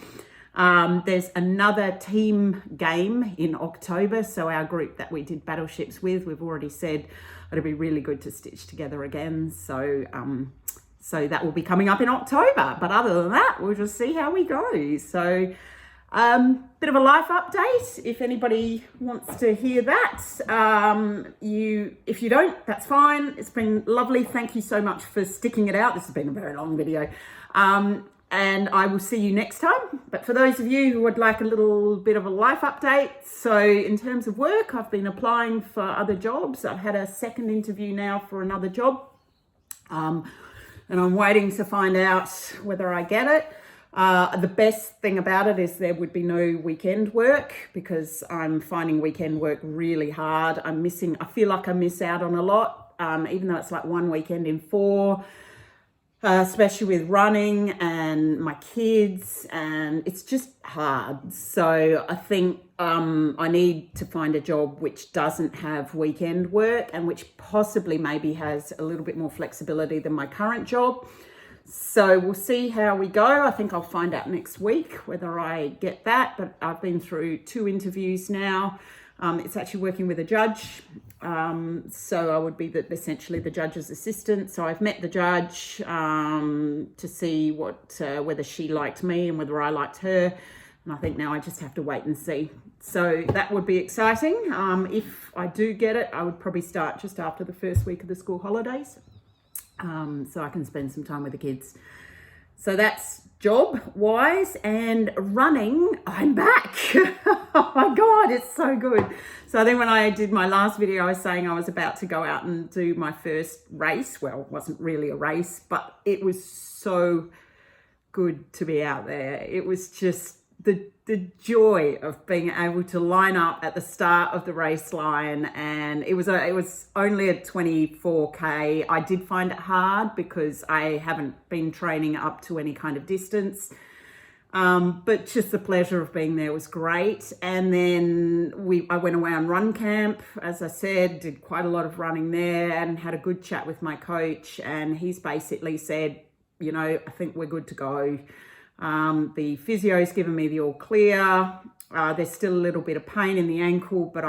There's another team game in October. So our group that we did battleships with, we've already said it'll be really good to stitch together again. So, so that will be coming up in October. But other than that, we'll just see how we go. So, bit of a life update. If anybody wants to hear that, if you don't, that's fine. It's been lovely. Thank you so much for sticking it out. This has been a very long video. And I will see you next time. But for those of you who would like a little bit of a life update, so in terms of work, I've been applying for other jobs. I've had a second interview now for another job. And I'm waiting to find out whether I get it. The best thing about it is there would be no weekend work, because I'm finding weekend work really hard. I feel like I miss out on a lot, even though it's like one weekend in 4. Especially with running and my kids, and it's just hard. So I think I need to find a job which doesn't have weekend work and which possibly maybe has a little bit more flexibility than my current job. So we'll see how we go. I think I'll find out next week whether I get that, but I've been through 2 interviews now. It's actually working with a judge. So I would be essentially the judge's assistant. So I've met the judge to see whether she liked me and whether I liked her. And I think now I just have to wait and see. So that would be exciting. If I do get it, I would probably start just after the first week of the school holidays, so I can spend some time with the kids. So that's job wise. And running, I'm back. Oh my God, it's so good. So I think when I did my last video, I was saying I was about to go out and do my first race. Well, it wasn't really a race, but it was so good to be out there. It was just the joy of being able to line up at the start of the race line, and it was only a 24k. I did find it hard because I haven't been training up to any kind of distance, but just the pleasure of being there was great. And then I went away on run camp, as I said, did quite a lot of running there, and had a good chat with my coach, and he's basically said, you know, I think we're good to go. The physio's given me the all clear. There's still a little bit of pain in the ankle, but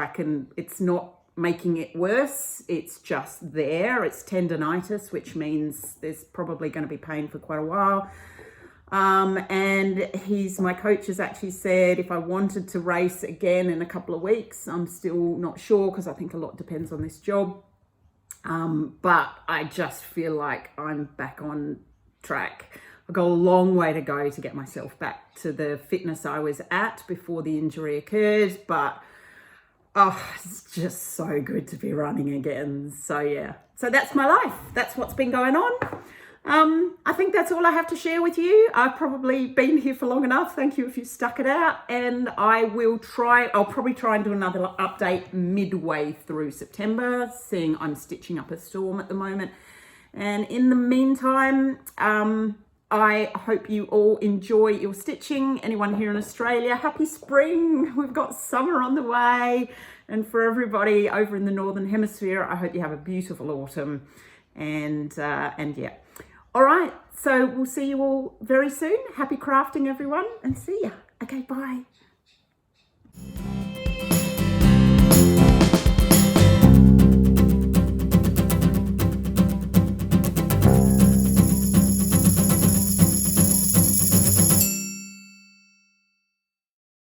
it's not making it worse. It's just there. It's tendonitis, which means there's probably going to be pain for quite a while. And my coach has actually said if I wanted to race again in a couple of weeks, I'm still not sure because I think a lot depends on this job. But I just feel like I'm back on track. I've got a long way to go to get myself back to the fitness I was at before the injury occurred, but it's just so good to be running again. So yeah, so that's my life. That's what's been going on. I think that's all I have to share with you. I've probably been here for long enough. Thank you if you stuck it out, and I'll probably try and do another update midway through September, seeing I'm stitching up a storm at the moment. And in the meantime, I hope you all enjoy your stitching. Anyone here in Australia, happy spring. We've got summer on the way. And for everybody over in the Northern Hemisphere, I hope you have a beautiful autumn. And yeah. All right, so we'll see you all very soon. Happy crafting, everyone, and see ya. Okay, bye.